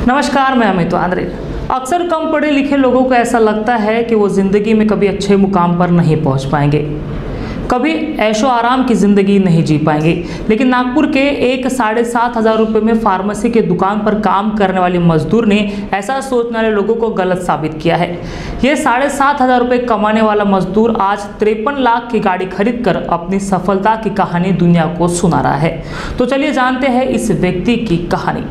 नमस्कार, मैं अमित वांद्रे। अक्सर कम पढ़े लिखे लोगों को ऐसा लगता है कि वो ज़िंदगी में कभी अच्छे मुकाम पर नहीं पहुंच पाएंगे, कभी ऐशो आराम की ज़िंदगी नहीं जी पाएंगे। लेकिन नागपुर के एक 7,500 रुपये में फार्मेसी के दुकान पर काम करने वाले मजदूर ने ऐसा सोचने वाले लोगों को गलत साबित किया है। ये 7,500 रुपये कमाने वाला मजदूर आज 53 लाख की गाड़ी खरीद कर अपनी सफलता की कहानी दुनिया को सुना रहा है। तो चलिए जानते हैं इस व्यक्ति की कहानी।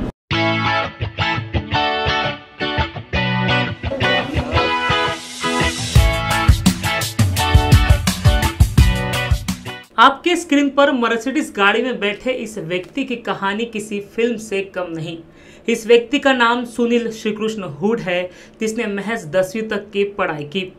आपके स्क्रीन पर मर्सिडीज गाड़ी में बैठे इस व्यक्ति की कहानी किसी फिल्म से कम नहीं। इस व्यक्ति का नाम सुनील श्रीकृष्ण हुड है, जिसने महज 10वीं तक की पढ़ाई की।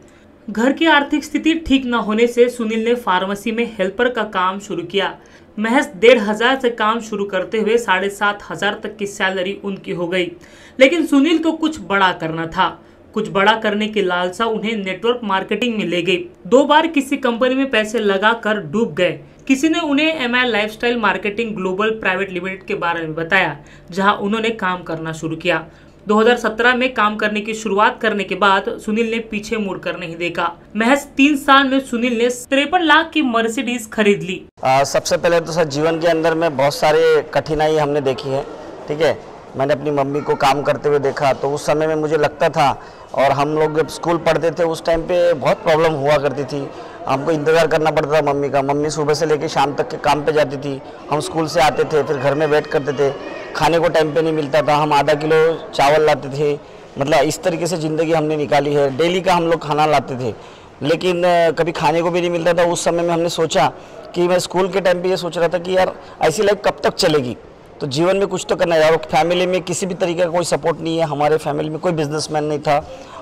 घर की आर्थिक स्थिति ठीक न होने से सुनील ने फार्मेसी में हेल्पर का काम शुरू किया। महज 1,500 से काम शुरू करते हुए 7,500 तक की सैलरी उनकी हो गई। लेकिन सुनील को कुछ बड़ा करना था। कुछ बड़ा करने की लालसा उन्हें नेटवर्क मार्केटिंग में ले गई। 2 बार किसी कंपनी में पैसे लगाकर डूब गए। किसी ने उन्हें MI lifestyle marketing global private limited के बारे में बताया, जहां उन्होंने काम करना शुरू किया। 2017 में काम करने की शुरुआत करने के बाद सुनील ने पीछे मुड़कर नहीं देखा। महज 3 साल में सुनील ने 53 लाख की मर्सिडीज खरीद ली। सबसे पहले तो सर, जीवन के अंदर में बहुत सारे कठिनाई हमने देखी है। ठीक है, मैंने अपनी मम्मी को काम करते हुए देखा, तो उस समय में मुझे लगता था, और हम लोग जब स्कूल पढ़ते थे उस टाइम पे बहुत प्रॉब्लम हुआ करती थी। हमको इंतज़ार करना पड़ता था मम्मी का। मम्मी सुबह से लेकर शाम तक के काम पे जाती थी, हम स्कूल से आते थे, फिर घर में वेट करते थे। खाने को टाइम पे नहीं मिलता था, हम आधा किलो चावल लाते थे। मतलब इस तरीके से ज़िंदगी हमने निकाली है। डेली का हम लोग खाना लाते थे, लेकिन कभी खाने को भी नहीं मिलता था। उस समय में हमने सोचा कि मैं स्कूल के टाइम पर ये सोच रहा था कि यार ऐसी लाइफ कब तक चलेगी, तो जीवन में कुछ तो करना है। और फैमिली में किसी भी तरीके का कोई सपोर्ट नहीं है। हमारे फैमिली में कोई बिजनेसमैन नहीं था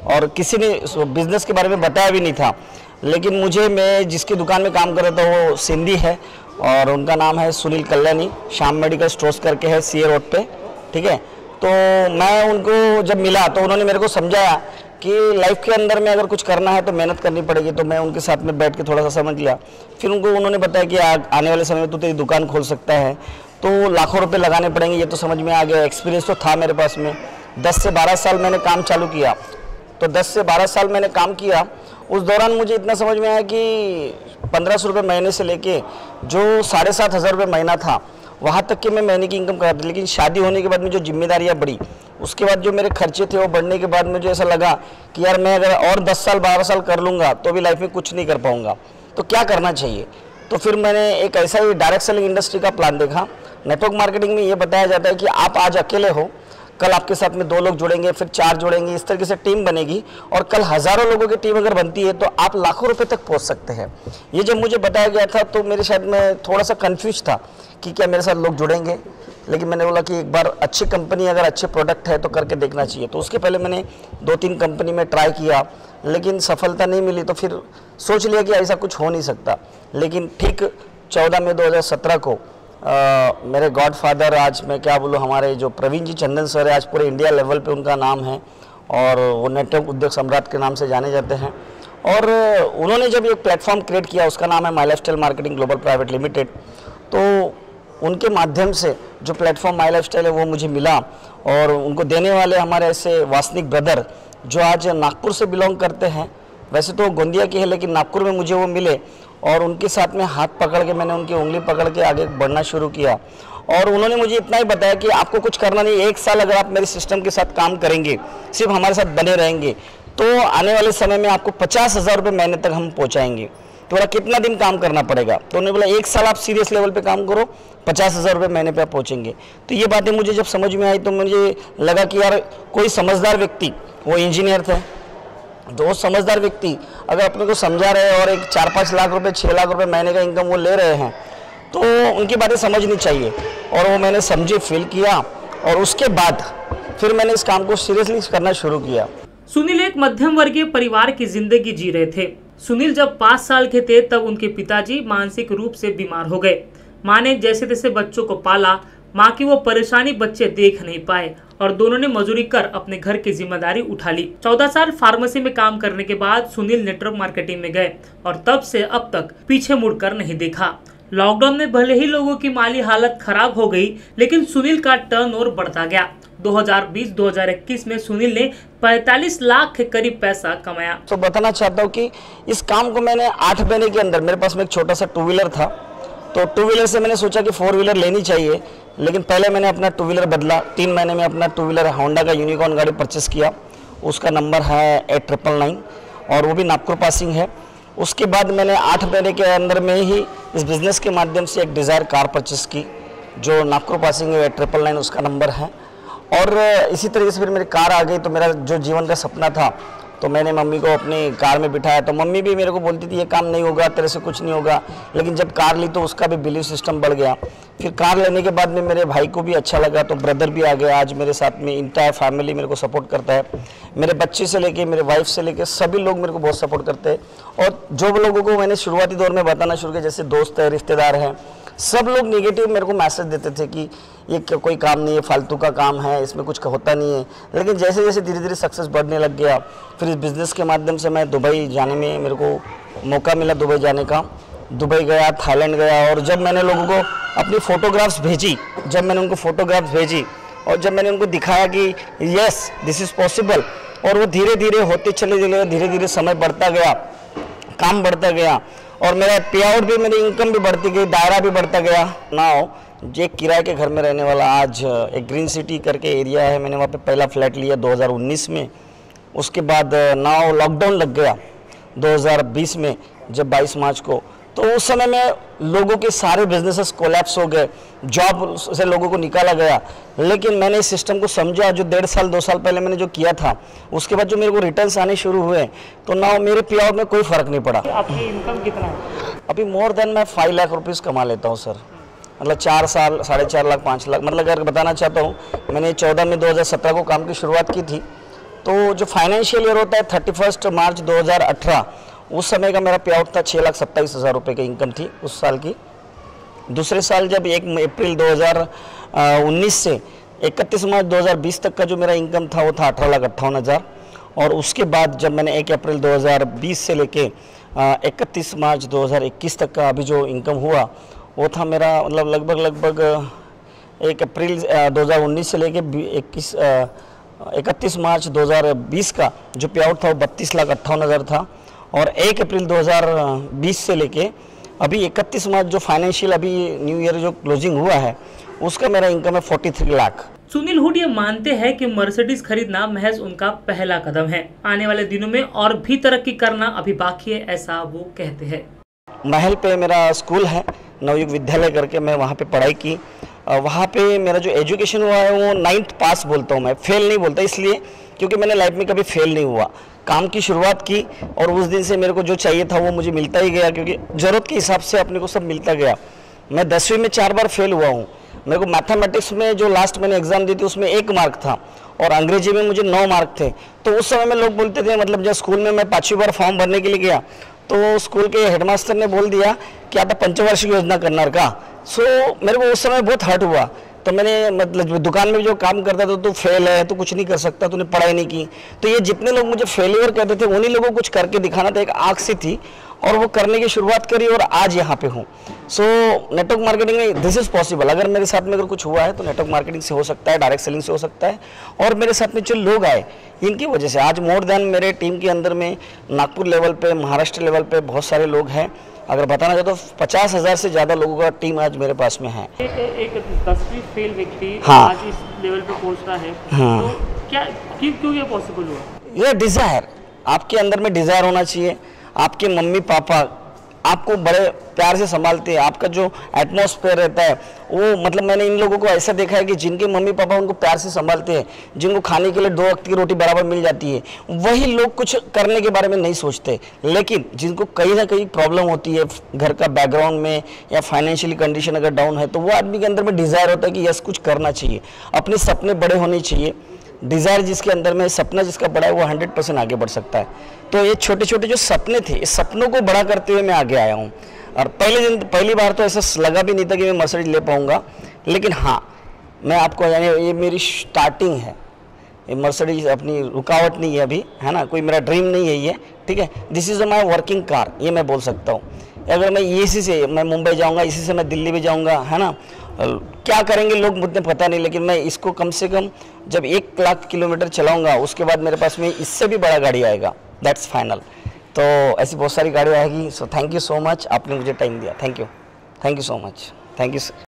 और किसी ने बिजनेस के बारे में बताया भी नहीं था। लेकिन मैं जिसकी दुकान में काम कर रहा था वो सिंधी है, और उनका नाम है सुनील कल्याणी। श्याम मेडिकल स्टोर्स करके है, CA रोड पे। ठीक है, तो मैं उनको जब मिला तो उन्होंने मेरे को समझाया कि लाइफ के अंदर में अगर कुछ करना है तो मेहनत करनी पड़ेगी। तो मैं उनके साथ में बैठ के थोड़ा सा समझ लिया। फिर उन्होंने बताया कि आने वाले समय में तो तेरी दुकान खोल सकता है, तो लाखों रुपए लगाने पड़ेंगे। ये तो समझ में आ गया। एक्सपीरियंस तो था मेरे पास में। 10 से 12 साल मैंने काम चालू किया। तो 10 से 12 साल मैंने काम किया। उस दौरान मुझे इतना समझ में आया कि 1,500 रुपये महीने से लेके जो 7,500 रुपये महीना था, वहाँ तक कि मैं महीने की इनकम कराता। लेकिन शादी होने के बाद में जो जिम्मेदारियाँ बढ़ी, उसके बाद जो मेरे खर्चे थे वो बढ़ने के बाद मुझे ऐसा लगा कि यार मैं अगर और 10 साल 12 साल कर लूँगा तो भी लाइफ में कुछ नहीं कर पाऊँगा। तो क्या करना चाहिए? तो फिर मैंने एक ऐसा ही डायरेक्ट सेलिंग इंडस्ट्री का प्लान देखा। नेटवर्क मार्केटिंग में ये बताया जाता है कि आप आज अकेले हो, कल आपके साथ में 2 लोग जुड़ेंगे, फिर 4 जुड़ेंगे, इस तरीके से टीम बनेगी, और कल हज़ारों लोगों की टीम अगर बनती है तो आप लाखों रुपए तक पहुंच सकते हैं। ये जब मुझे बताया गया था तो मेरे शायद मैं थोड़ा सा कंफ्यूज था कि क्या मेरे साथ लोग जुड़ेंगे। लेकिन मैंने बोला कि एक बार अच्छी कंपनी, अगर अच्छे प्रोडक्ट है तो करके देखना चाहिए। तो उसके पहले मैंने 2-3 कंपनी में ट्राई किया, लेकिन सफलता नहीं मिली। तो फिर सोच लिया कि ऐसा कुछ हो नहीं सकता। लेकिन ठीक 14 मई 2017 को मेरे गॉडफादर, आज मैं क्या बोलूँ, हमारे जो प्रवीण जी चंदन सर है, आज पूरे इंडिया लेवल पे उनका नाम है, और वो नेटवर्क उद्योग सम्राट के नाम से जाने जाते हैं। और उन्होंने जब एक प्लेटफॉर्म क्रिएट किया, उसका नाम है my lifestyle marketing global private limited. तो उनके माध्यम से जो प्लेटफॉर्म माई लाइफस्टाइल है वो मुझे मिला, और उनको देने वाले हमारे ऐसे वासनिक ब्रदर जो आज नागपुर से बिलोंग करते हैं, वैसे तो गोंदिया के हैं लेकिन नागपुर में मुझे वो मिले, और उनके साथ में हाथ पकड़ के मैंने उनकी उंगली पकड़ के आगे बढ़ना शुरू किया। और उन्होंने मुझे इतना ही बताया कि आपको कुछ करना नहीं, 1 साल अगर आप मेरे सिस्टम के साथ काम करेंगे, सिर्फ हमारे साथ बने रहेंगे, तो आने वाले समय में आपको 50,000 रुपये महीने तक हम पहुँचाएंगे। तो बोला कितना दिन काम करना पड़ेगा? तो उन्होंने बोला 1 साल आप सीरियस लेवल पे काम करो, 50,000 रुपये महीने पे आप पहुँचेंगे। तो ये बातें मुझे जब समझ में आई तो मुझे लगा कि यार कोई समझदार व्यक्ति, वो इंजीनियर थे, तो वो समझदार व्यक्ति अगर अपने को समझा रहे हैं और एक 4-5 लाख रुपए 6 लाख रुपए महीने का इनकम वो ले रहे हैं, तो उनकी बातें समझनी चाहिए। और वो मैंने समझे, फील किया, और उसके बाद फिर मैंने इस काम को सीरियसली करना शुरू किया। सुनील एक मध्यम वर्गीय परिवार की जिंदगी जी रहे थे। सुनील जब 5 साल के थे तब उनके पिताजी मानसिक रूप से बीमार हो गए। माँ ने जैसे तैसे बच्चों को पाला। माँ की वो परेशानी बच्चे देख नहीं पाए और दोनों ने मजदूरी कर अपने घर की जिम्मेदारी उठा ली। 14 साल फार्मेसी में काम करने के बाद सुनील नेटवर्क मार्केटिंग में गए और तब से अब तक पीछे मुड़कर नहीं देखा। लॉकडाउन में भले ही लोगों की माली हालत खराब हो गई, लेकिन सुनील का टर्नओवर बढ़ता गया। 2020-2021 में सुनील ने 45 लाख के करीब पैसा कमाया। तो बताना चाहता हूँ कि इस काम को मैंने 8 महीने के अंदर, मेरे पास में एक छोटा सा 2 व्हीलर था, तो 2 व्हीलर से मैंने सोचा कि 4 व्हीलर लेनी चाहिए, लेकिन पहले मैंने अपना 2 व्हीलर बदला। 3 महीने में अपना 2 व्हीलर होंडा का यूनिकॉर्न गाड़ी परचेस किया, उसका नंबर है 8999 और वो भी नागपुर पासिंग है। उसके बाद मैंने 8 महीने के अंदर में ही इस बिज़नेस के माध्यम से एक डिज़ायर कार परचेस की जो नागपुर पासिंग है, 8999 उसका नंबर है। और इसी तरीके से फिर मेरी कार आ गई, तो मेरा जो जीवन का सपना था, तो मैंने मम्मी को अपनी कार में बिठाया, तो मम्मी भी मेरे को बोलती थी ये काम नहीं होगा, तेरे से कुछ नहीं होगा। लेकिन जब कार ली तो उसका भी बिलीव सिस्टम बढ़ गया। फिर कार लेने के बाद में मेरे भाई को भी अच्छा लगा, तो ब्रदर भी आ गया, आज मेरे साथ में इंटायर फैमिली मेरे को सपोर्ट करता है। मेरे बच्चे से लेके, मेरे वाइफ से लेके सभी लोग मेरे को बहुत सपोर्ट करते हैं। और जो लोगों को मैंने शुरुआती दौर में बताना शुरू किया, जैसे दोस्त है, रिश्तेदार हैं, सब लोग नेगेटिव मेरे को मैसेज देते थे कि ये कोई काम नहीं है, फालतू का काम है, इसमें कुछ होता नहीं है। लेकिन जैसे जैसे धीरे धीरे सक्सेस बढ़ने लग गया, फिर इस बिज़नेस के माध्यम से मैं दुबई जाने में मेरे को मौका मिला, दुबई जाने का। दुबई गया, थाईलैंड गया, और जब मैंने लोगों को अपनी फ़ोटोग्राफ्स भेजी, और जब मैंने उनको दिखाया कि यस दिस इज़ पॉसिबल, और वो धीरे धीरे होते चले गए, धीरे धीरे समय बढ़ता गया, काम बढ़ता गया, और मेरा पे आउट भी, मेरी इनकम भी बढ़ती गई, दायरा भी बढ़ता गया। नाउ जो किराए के घर में रहने वाला, आज एक ग्रीन सिटी करके एरिया है, मैंने वहाँ पे पहला फ्लैट लिया 2019 में। उसके बाद नाउ लॉकडाउन लग गया 2020 में, जब 22 मार्च को, तो उस समय में लोगों के सारे बिजनेसेस कोलैप्स हो गए, जॉब से लोगों को निकाला गया। लेकिन मैंने इस सिस्टम को समझा, जो 1.5 साल 2 साल पहले मैंने जो किया था, उसके बाद जो मेरे को रिटर्न्स आने शुरू हुए, तो नाउ मेरे पे आउट में कोई फ़र्क नहीं पड़ा। आपकी इनकम कितना है? अभी मोर देन मैं 5 लाख रुपीज़ कमा लेता हूँ सर, मतलब 4 साल 4.5 लाख 5 लाख, मतलब अगर बताना चाहता हूँ, मैंने 14 में 2017 को काम की शुरुआत की थी। तो जो फाइनेंशियल ईयर होता है 31 मार्च 2018, उस समय का मेरा पे आउट था 6,27,000 रुपये की इनकम थी उस साल की। दूसरे साल जब 1 अप्रैल 2019 से 31 मार्च 2020 तक का जो मेरा इनकम था वो था 18,58,000। और उसके बाद जब मैंने 1 अप्रैल 2020 से लेके 31 मार्च 2021 तक का अभी जो इनकम हुआ, वो था मेरा मतलब लगभग 1 अप्रैल 2019 से लेके 31 मार्च 2020 का जो पे आउट था वो 32,58,000 था। और 1 अप्रैल 2020 से लेके अभी 31 मार्च जो फाइनेंशियल अभी न्यू ईयर जो क्लोजिंग हुआ है, उसका मेरा इनकम है 43 लाख। सुनील हुड ये मानते हैं कि मर्सिडीज खरीदना महज उनका पहला कदम है, आने वाले दिनों में और भी तरक्की करना अभी बाकी है, ऐसा वो कहते हैं। महल पे मेरा स्कूल है, नवयुग विद्यालय करके, मैं वहाँ पे पढ़ाई की। वहाँ पे मेरा जो एजुकेशन हुआ है वो 9th पास बोलता हूँ मैं, फेल नहीं बोलता, इसलिए क्योंकि मैंने लाइफ में कभी फेल नहीं हुआ। काम की शुरुआत की और उस दिन से मेरे को जो चाहिए था वो मुझे मिलता ही गया, क्योंकि ज़रूरत के हिसाब से अपने को सब मिलता गया। मैं 10वीं में 4 बार फेल हुआ हूँ। मेरे को मैथमेटिक्स में जो लास्ट मैंने एग्ज़ाम दी थी उसमें 1 मार्क था, और अंग्रेजी में मुझे 9 मार्क थे। तो उस समय में लोग बोलते थे, मतलब जब स्कूल में मैं 5वीं बार फॉर्म भरने के लिए गया, तो स्कूल के हेडमास्टर ने बोल दिया कि आता पंचवार्षिक योजना करना का। सो मेरे को उस समय बहुत हर्ट हुआ। तो मैंने मतलब दुकान में जो काम करता था, तो फेल है, तो कुछ नहीं कर सकता, तूने पढ़ाई नहीं की। तो ये जितने लोग मुझे फेलियर कहते थे, उन्हीं लोगों को कुछ करके दिखाना था, एक आग सी थी, और वो करने की शुरुआत करी और आज यहाँ पे हूँ। सो नेटवर्क मार्केटिंग में दिस इज़ पॉसिबल। अगर मेरे साथ में अगर कुछ हुआ है तो नेटवर्क मार्केटिंग से हो सकता है, डायरेक्ट सेलिंग से हो सकता है, और मेरे साथ में जो लोग आए इनकी वजह से आज मोर देन मेरे टीम के अंदर में नागपुर लेवल पे, महाराष्ट्र लेवल पे बहुत सारे लोग हैं। अगर बताना चाहे तो 50,000 से ज़्यादा लोगों का टीम आज मेरे पास में है। एक 10वीं फेल व्यक्ति हाँ, आज इस लेवल पे पहुंच रहा है, हाँ, तो क्या क्यों ये पॉसिबल हुआ? ये डिज़ायर, आपके अंदर में डिज़ायर होना चाहिए। आपके मम्मी पापा आपको बड़े प्यार से संभालते हैं, आपका जो एटमॉस्फेयर रहता है वो, मतलब मैंने इन लोगों को ऐसा देखा है कि जिनके मम्मी पापा उनको प्यार से संभालते हैं, जिनको खाने के लिए 2 वक्त की रोटी बराबर मिल जाती है, वही लोग कुछ करने के बारे में नहीं सोचते। लेकिन जिनको कहीं ना कहीं प्रॉब्लम होती है घर का बैकग्राउंड में, या फाइनेंशियली कंडीशन अगर डाउन है, तो वो आदमी के अंदर में डिज़ायर होता है कि यस कुछ करना चाहिए, अपने सपने बड़े होने चाहिए। डिज़ायर जिसके अंदर में, सपना जिसका बड़ा है, वो 100% आगे बढ़ सकता है। तो ये छोटे छोटे जो सपने थे, इस सपनों को बड़ा करते हुए मैं आगे आया हूँ। और पहली बार तो ऐसा लगा भी नहीं था कि मैं मर्सिडीज ले पाऊँगा, लेकिन हाँ, मैं आपको यानी ये मेरी स्टार्टिंग है। ये मर्सिडीज अपनी रुकावट नहीं है अभी, है ना, कोई मेरा ड्रीम नहीं है ये, ठीक है। This is my working car, ये मैं बोल सकता हूँ। अगर मैं इसी से मैं मुंबई जाऊंगा, इसी से मैं दिल्ली भी जाऊंगा, है ना, क्या करेंगे लोग मुझे पता नहीं, लेकिन मैं इसको कम से कम जब 1 लाख किलोमीटर चलाऊंगा उसके बाद मेरे पास में इससे भी बड़ा गाड़ी आएगा, दैट्स फाइनल। तो ऐसी बहुत सारी गाड़ी आएगी। So thank you so much, आपने मुझे टाइम दिया, thank you so much, thank you.